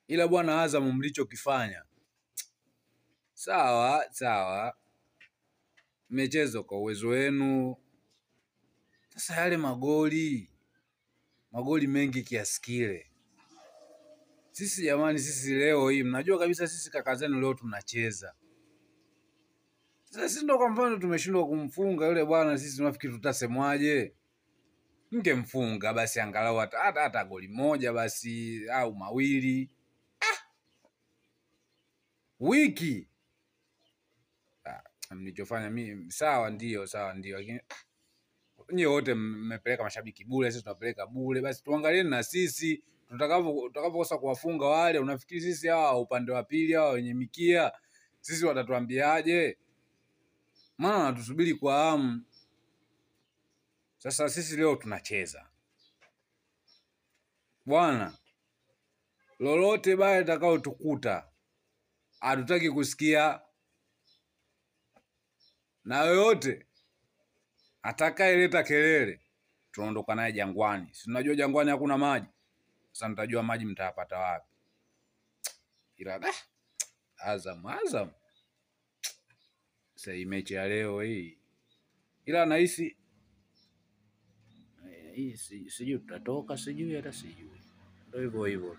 Ila bwana Azam mlichokifanya sawa, mmecheza kwa uwezo wenu. Sasa yale magoli mengi kiasi kile, sisi jamani, sisi leo hii mnajua kabisa sisi kaka zenu leo tunacheza. Sasa sisi ndo kwa mfano tumeshindwa kumfunga yule bwana, sisi tunafikiri tutasemwaje? Mfunga basi angalau hata goli moja basi au mawili. Wiki mlichofanya mimi sawa ndio, lakini nyie wote mmepeleka mashabiki bure, sisi tunapeleka bure. Basi tuangalieni na sisi tutakapokosa kuwafunga wale. Unafikiri sisi hawa upande wa pili hawa wenye mikia sisi watatuambiaje? Maana wanatusubiri kwa hamu. Sasa sisi leo tunacheza bwana, lolote baya litakao tukuta hatutaki kusikia, na yoyote atakayeleta kelele tunaondoka naye Jangwani. Si unajua Jangwani hakuna maji. Sasa mtajua maji mtayapata wapi? Ila Azam sasa hii mechi ya leo hii, ila nahisi hii sijui tutatoka, sijui hata sijui, ndio hivyo